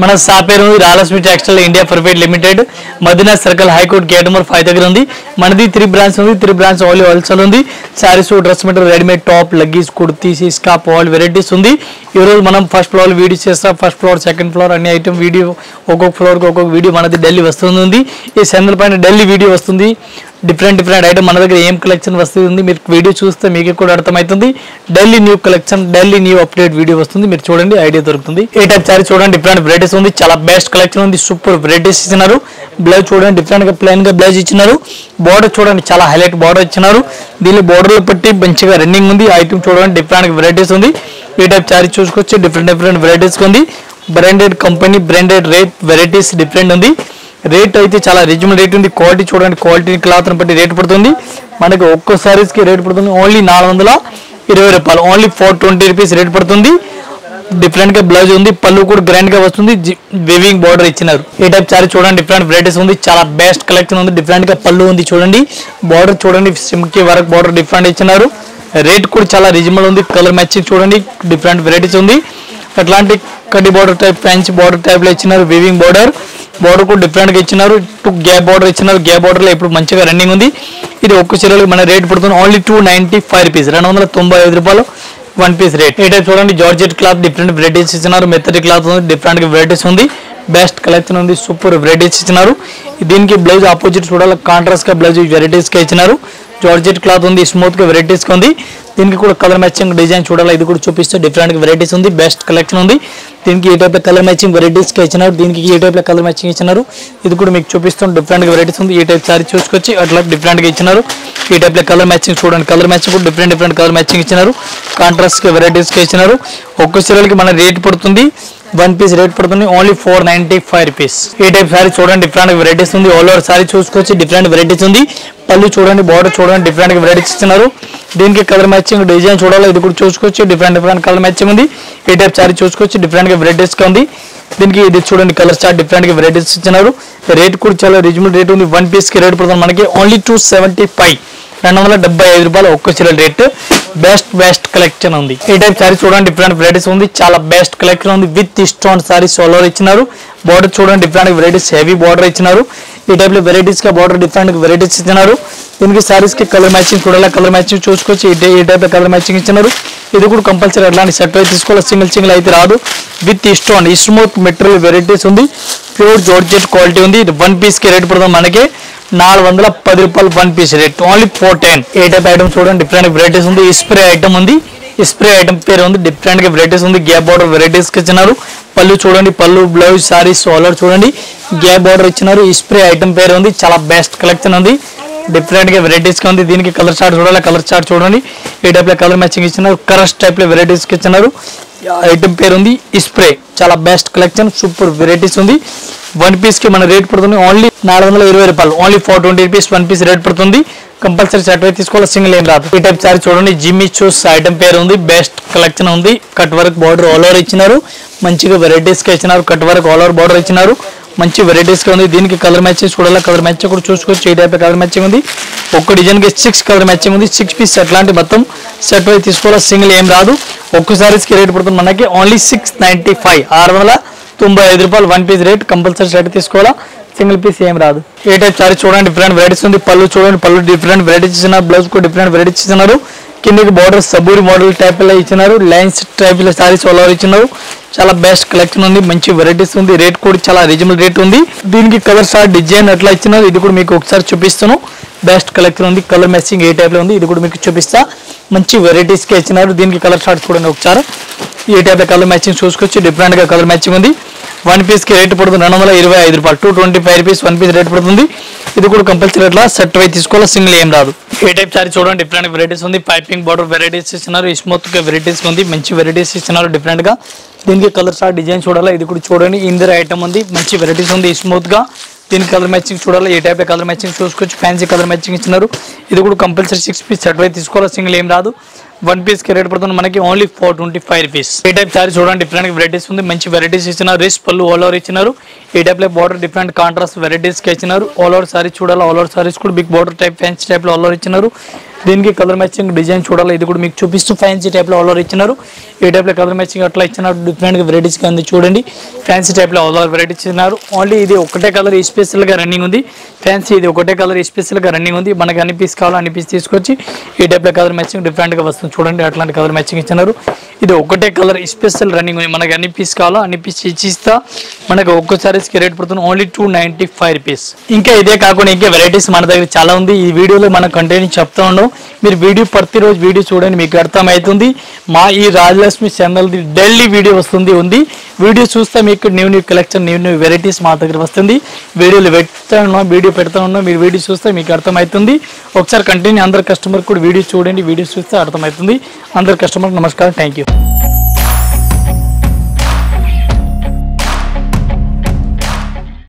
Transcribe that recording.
మన షాప్ పేరు Rayalaseema textile India private limited Madina circle high court gate number 5 దగ్గర ఉంది. మనది 3 బ్రాంచ్ ఉంది. 3 బ్రాంచ్ ఓన్లీ హోల్సేల్ ఉంది. Sarees, dress material, readymade top, leggings, kurtis, scarf all varieties ఉంది. ఈ రోజు మనం ఫస్ట్ ఫ్లోర్ వీడియో చేస్తాం. ఫస్ట్ ఫ్లోర్, సెకండ్ ఫ్లోర్ అన్ని ఐటమ్ వీడియో ఒక్కొక్క ఫ్లోర్ కి ఒక్కొక్క వీడియో మనది ఢిల్లీ వస్తుంది. ఈ సందర్భ పైన ఢిల్లీ వీడియో వస్తుంది. డిఫరెంట్ ఐటమ్ మన దగ్గర ఏం కలెక్షన్ వస్తుంది మీరు వీడియో చూస్తే మీకు కూడా అర్థమవుతుంది. Delhi new collection, Delhi new update video వస్తుంది. మీరు చూడండి, ఐడియా దొరుకుతుంది. ఏ టైప్ సారీ చూడండి, డిఫరెంట్ వెరైటీస్ ఉంది. చాలా బెస్ట్ కలెక్షన్ ఉంది. సూపర్ వెరైటీస్ ఇచ్చినారు. బ్లౌజ్ చూడండి, డిఫరెంట్ గా ప్లెయిన్ గా బ్లౌజ్ ఇచ్చినారు. బార్డర్ చూడండి, చాలా హైలైట్ బార్డర్ ఇచ్చినారు. దీనిలో బార్డర్ లో పెట్టి మంచిగా రన్నింగ్ ఉంది. ఐటమ్ చూడండి, డిఫరెంట్ వెరైటీస్ ఉంది. ఈ టైప్ సారీ చూసుకోవచ్చు. డిఫరెంట్ వెరైటీస్ ఉంది. Branded company, branded rate varieties different ఉంది. రేట్ అయితే చాలా రీజనబుల్ రేట్ ఉంది. క్వాలిటీ చూడండి, క్వాలిటీ క్లాత్ బట్టి రేట్ పడుతుంది. మనకి ఒక్కో సారీస్ కి రేట్ పడుతుంది ఓన్లీ 420 రూపాయలు, ఓన్లీ 420 రూపీస్ రేట్ పడుతుంది. డిఫరెంట్ గా బ్లౌజ్ ఉంది. పళ్ళు కూడా గ్రాండ్ గా వస్తుంది. వీవింగ్ బార్డర్ ఇచ్చినారు. ఈ టైప్ సారీ చూడండి, డిఫరెంట్ వెరైటీస్ ఉంది. చాలా బెస్ట్ కలెక్షన్ ఉంది. డిఫరెంట్ గా పళ్ళు ఉంది చూడండి. బార్డర్ చూడండి, సిమ్కి వర్క్ బార్డర్ డిఫరెంట్ ఇచ్చినారు. రేట్ కూడా చాలా రీజనబుల్ ఉంది. కలర్ మ్యాచింగ్ చూడండి, డిఫరెంట్ వెరైటీస్ ఉంది. అట్లాంటి కడ్డీ border type, French border type లో ఇచ్చినారు. వీవింగ్ బార్డర్ కూడా డిఫరెంట్ గా ఇచ్చినారు. గ్యాప్ బార్డర్ ఇచ్చినారు. గ్యాప్ బార్డర్ లో ఇప్పుడు మంచిగా రన్నింగ్ ఉంది. ఇది ఒక్క చీరలకు మన రేట్ పడుతుంది ఓన్లీ 295 రూపీస్, 295 రూపాయలు 1 పీస్ రేట్. ఈ టైప్ చూడండి, జార్జెట్ క్లాత్ డిఫరెంట్ వెరైటీస్ ఇచ్చినారు. మెత్తటి క్లాత్ ఉంది. డిఫరెంట్ గా వెరైటీస్ ఉంది. బెస్ట్ కలెక్షన్ ఉంది. సూపర్ వెరైటీస్ ఇచ్చినారు. దీనికి బ్లౌజ్ ఆపోజిట్ చూడాలి, కాంట్రాస్ట్ గా బ్లౌజ్ వెరైటీస్ గా ఇచ్చినారు. జార్జెట్ క్లాత్ ఉంది. స్మూత్ గా వెరైటీస్ గా ఉంది. దీనికి కూడా కలర్ మ్యాచింగ్ డిజైన్ చూడాలి. ఇది కూడా చూపిస్తే డిఫరెంట్ వెరైటీస్ ఉంది. బెస్ట్ కలెక్షన్ ఉంది. దీనికి ఈ టైప్ లో కలర్ మ్యాచింగ్ వెరైటీస్ గా ఇచ్చినారు. దీనికి ఈ టైప్ లో కలర్ మ్యాచింగ్ ఇచ్చినారు. ఇది కూడా మీకు చూపిస్తాం. డిఫరెంట్ వెరైటీస్ ఉంది. ఈ టైప్ సారీ చూసుకొచ్చి అట్లా డిఫరెంట్ గా ఇచ్చినారు. ఈ టైప్ లో కలర్ మ్యాచింగ్ చూడండి. కలర్ మ్యాచింగ్ కూడా డిఫరెంట్ కలర్ మ్యాచింగ్ ఇచ్చినారు. కాంట్రాస్ట్ గా వెరైటీస్ గా ఇచ్చినారు. ఒక్క చీరలకి మన రేట్ పడుతుంది 1 పీస్ రేట్ పడుతుంది ఓన్లీ 495 రూపీస్. ఈ టైప్ సారీ చూడండి, డిఫరెంట్ వెరైటీస్ ఉంది. ఆల్ ఓవర్ సారీ చూసుకొచ్చి డిఫరెంట్ వెరైటీస్ ఉంది. పళ్ళు చూడండి, బార్డర్ చూడండి, డిఫరెంట్ వెరైటీస్ ఇస్తున్నారు. దీనికి కలర్ మ్యాచింగ్ డిజైన్ చూడాలి. ఇది కూడా చూసుకోవచ్చు. డిఫరెంట్ కలర్ మ్యాచింగ్ ఉంది. ఈ టైప్ సారీ చూసుకోవచ్చు. డిఫరెంట్ గా వెరైటీస్ గా ఉంది. దీనికి ఇది చూడండి, కలర్ చార్ట్ డిఫరెంట్ గా వెరైటీస్ ఇచ్చినారు. రేట్ కూడా చాలా రీజనబుల్ రేట్ ఉంది. 1 పీస్ కి రేట్ పడుతుంది మనకి ఓన్లీ 275, 275 రూపాయలు ఒక్క చీర రేట్. బెస్ట్ కలెక్షన్ ఉంది. ఈ టైప్ సారీ చూడండి, డిఫరెంట్ వెరైటీస్ ఉంది. చాలా బెస్ట్ కలెక్షన్ ఉంది. విత్ స్టోన్ సారీ సోలర్ ఇచ్చినారు. బార్డర్ చూడండి, డిఫరెంట్ వెరైటీస్ హెవీ బార్డర్ ఇచ్చినారు. ఈ టైప్ లో వెరైటీస్ గా బార్డర్ డిఫరెంట్ వెరైటీస్ ఇచ్చినారు. దీనికి సారీస్ కి కలర్ మ్యాచింగ్ చూడాలి. కలర్ మ్యాచింగ్ చూసుకోవచ్చు. ఈ టైప్ లో కలర్ మ్యాచింగ్ ఇచ్చినారు. ఇది కూడా కంపల్సరీ అట్లాంటి సెట్ అయితే తీసుకోవాలి. సింగిల్ అయితే రాదు. With stone smooth material varieties ఉంది. ప్యూర్ జార్జెట్ క్వాలిటీ ఉంది. ఇది 1 పీస్ కి రేట్ పడుతుంది మనకి 410 రూపాయలు 1 పీస్ రేట్ ఓన్లీ 410. ఏ టైప్ ఐటమ్ చూడండి, డిఫరెంట్ వెరైటీస్ ఉంది. స్ప్రే ఐటమ్ ఉంది. స్ప్రే ఐటమ్ పేరు ఉంది. డిఫరెంట్ గా వెరైటీస్ ఉంది. గ్యాప్ బార్డర్ వెరైటీస్ కి ఇచ్చినారు. పళ్ళు చూడండి, పళ్ళు బ్లౌజ్ సారీస్ సోలర్ చూడండి, గ్యాప్ బార్డర్ ఇచ్చినారు. స్ప్రే ఐటమ్ పేరు ఉంది. చాలా బెస్ట్ కలెక్షన్ ఉంది. డిఫరెంట్ గా వెరైటీస్ గా ఉంది. దీనికి కలర్ చార్ట్ చూడాలి. కలర్ చార్ట్ చూడండి. ఈ టైప్ లో కలర్ మ్యాచింగ్ ఇచ్చినారు. కరస్ట్ టైప్ లో వెరైటీస్ కి ఇచ్చినారు. ఐటమ్ పేరు ఉంది స్ప్రే. చాలా బెస్ట్ కలెక్షన్, సూపర్ వెరైటీస్ ఉంది. 1 పీస్ కి మన రేట్ పడుతుంది ఓన్లీ 420 రూపాయలు, ఓన్లీ 420 రూపీస్ 1 పీస్ రేట్ పడుతుంది. కంపల్సరీ సెట్ అయితే తీసుకోవాలి. సింగిల్ ఏం రాదు. ఈ టైప్ సారీ చూడండి, జిమ్మి చూస్ ఐటమ్ పేరు ఉంది. బెస్ట్ కలెక్షన్ ఉంది. Cut work border all over ఇచ్చినారు. మంచిగా వెరైటీస్ గా ఇచ్చినారు. Cut work all over border ఇచ్చినారు. మంచి వెరైటీస్ గా ఉంది. దీనికి కలర్ మ్యాచింగ్ చూడాలి. కలర్ మ్యాచింగ్ కూడా చూసుకోవచ్చు. ఈ టైప్ కలర్ మ్యాచింగ్ ఉంది. ఒక్క డిజైన్ కి 6 కలర్ మ్యాచింగ్ ఉంది. 6 పీస్ అట్లాంటి మొత్తం సెట్ అయితే తీసుకోవాలి. సింగిల్ ఏం రాదు. ఒక్క సారీస్ కి రేట్ పడుతుంది మనకి ఓన్లీ 695, 695 రూపాయలు 1 పీస్ రేట్. కంపల్సరీ సెట్ తీసుకోవాలా. సింగిల్ పీస్ ఏం రాదు. ఏ టైప్ సారీ చూడండి, డిఫరెంట్ వెరైటీస్ ఉంది. పళ్ళు చూడండి, పళ్ళు డిఫరెంట్ వెరైటీస్ ఇచ్చినారు. బ్లౌజ్ కూడా డిఫరెంట్ వెరైటీస్ ఇచ్చినారు. కిందకి బార్డర్ సబూరి మోడల్ టైప్ లో ఇచ్చినారు. లైన్స్ టైప్ లో సారీస్ ఆల్ ఓవర్ ఇచ్చినారు. చాలా బెస్ట్ కలెక్షన్ ఉంది. మంచి వెరైటీస్ ఉంది. రేట్ కూడా చాలా రీజనబుల్ రేట్ ఉంది. దీనికి కలర్ షార్ట్ డిజైన్ అట్లా ఇచ్చినారు. ఇది కూడా మీకు ఒకసారి చూపిస్తాను. బెస్ట్ కలెక్షన్ ఉంది. కలర్ మ్యాచింగ్ ఏ టైప్ లో ఉంది. ఇది కూడా మీకు చూపిస్తా. మంచి వెరైటీస్ కి ఇచ్చినారు. దీనికి కలర్ షార్ట్ చూడండి ఒకసారి. ఏ టైప్ లో కలర్ మ్యాచింగ్ చూసుకోవచ్చు. డిఫరెంట్ గా కలర్ మ్యాచింగ్ ఉంది. 1 పీస్ కి రేట్ పడుతుంది 225 రూపాయలు, 225 రూపీస్ 1 పీస్ రేట్ పడుతుంది. ఇది కూడా కంపల్సరీ అట్లా సెట్ అయితే తీసుకోవాలి. సింగిల్ ఏం రాదు. ఏ టైప్ సారీ చూడండి, డిఫరెంట్ వెరైటీస్ ఉంది. పైపింగ్ బార్డర్ వెరైటీస్ ఇచ్చినారు. స్మూత్ గా వెరైటీస్ ఉంది. మంచి వెరైటీస్ ఇచ్చినారు డిఫరెంట్ గా. దీనికి కలర్ షార్ట్ డిజైన్ చూడాలి. ఇది కూడా చూడండి. ఇందిరా ఐటమ్ ఉంది. మంచి వెరైటీస్ ఉంది స్మూత్ గా. దీనికి కలర్ మ్యాచింగ్ చూడాలి. ఏ టైప్ కలర్ మ్యాచింగ్ చూసుకోవచ్చు. ఫ్యాన్సీ కలర్ మ్యాచింగ్ ఇచ్చినారు. ఇది కూడా కంపల్సరీ 6 పీస్ సెట్ అయితే తీసుకోవాలి. సింగిల్ ఏం రాదు. వన్ పీస్ కి రేట్ పడుతుంది మనకి ఓన్లీ 425 రూపీస్. ఈ టైప్ సారీ చూడండి డిఫరెంట్ వెరైటీస్ ఉంది, మంచి వెరైటీస్ ఇచ్చినారు. రిచ్ పళ్ళు ఆల్ ఓవర్ ఇచ్చినారు. ఈ టైప్ లో బార్డర్ డిఫరెంట్ కాంట్రాస్ట్ వెరైటీస్ కి ఇచ్చినారు. ఆల్ ఓవర్ సారీ చూడాలి, ఆల్ ఓవర్ సారీస్ కూడా big border type fancy type లో ఆల్ ఓవర్ ఇచ్చినారు. దీనికి కలర్ మ్యాచింగ్ డిజైన్ చూడాలి, ఇది కూడా మీకు చూపిస్తూ ఫ్యాన్సీ టైప్ లో ఆల్ ఓవర్ ఇచ్చినారు. ఈ టైప్ లో కలర్ మ్యాచింగ్ అట్లా ఇచ్చినారు. డిఫరెంట్ వెరైటీస్ కింద చూడండి ఫ్యాన్సీ టైప్ లో ఆల్ ఓవర్ వెరైటీస్ ఇచ్చినారు. ఓన్లీ ఇది ఒకటే కలర్ స్పెషల్ గా రన్నింగ్ ఉంది. ఫ్యాన్సీ ఇది ఒకటే కలర్ స్పెషల్ గా రన్నింగ్ ఉంది. మనకి అన్ని పీస్ కావాలో అన్ని పీస్ తీసుకొచ్చి ఈ టైప్ లో కలర్ మ్యాచింగ్ డిఫరెంట్ గా వస్తుంది చూడండి. అట్లాంటి కలర్ మ్యాచింగ్ ఇచ్చినారు. ఇది ఒకటే కలర్ స్పెషల్ రన్నింగ్ ఉంది. మనకి అన్ని పీస్ కావాలో అన్ని పీస్ ఇచ్చిస్తా. మనకి ఒక్క సారీస్ కి రేట్ పడుతుంది ఓన్లీ 295 రూపీస్. ఇంకా ఇదే కాకుండా ఇంకా వెరైటీస్ మన దగ్గర చాలా ఉంది. ఈ వీడియోలో మన కంటెంట్ చెప్తా ఉన్నాం. మీరు వీడియో ప్రతిరోజు వీడియో చూడండి, మీకు అర్థమవుతుంది. మా ఈ రాజలక్ష్మి ఛానల్ డైలీ వీడియో వస్తుంది ఉంది. వీడియో చూస్తే మీకు న్యూ కలెక్షన్ న్యూ వెరైటీస్ మా దగ్గర వస్తుంది. వీడియోలు పెడతా ఉన్నాం, మీరు వీడియో చూస్తే మీకు అర్థమవుతుంది. ఒకసారి కంటిన్యూ అందరు కస్టమర్ కూడా వీడియో చూడండి, వీడియో చూస్తే అర్థమవుతుంది. అందరు కస్టమర్ నమస్కారం, థ్యాంక్ యూ.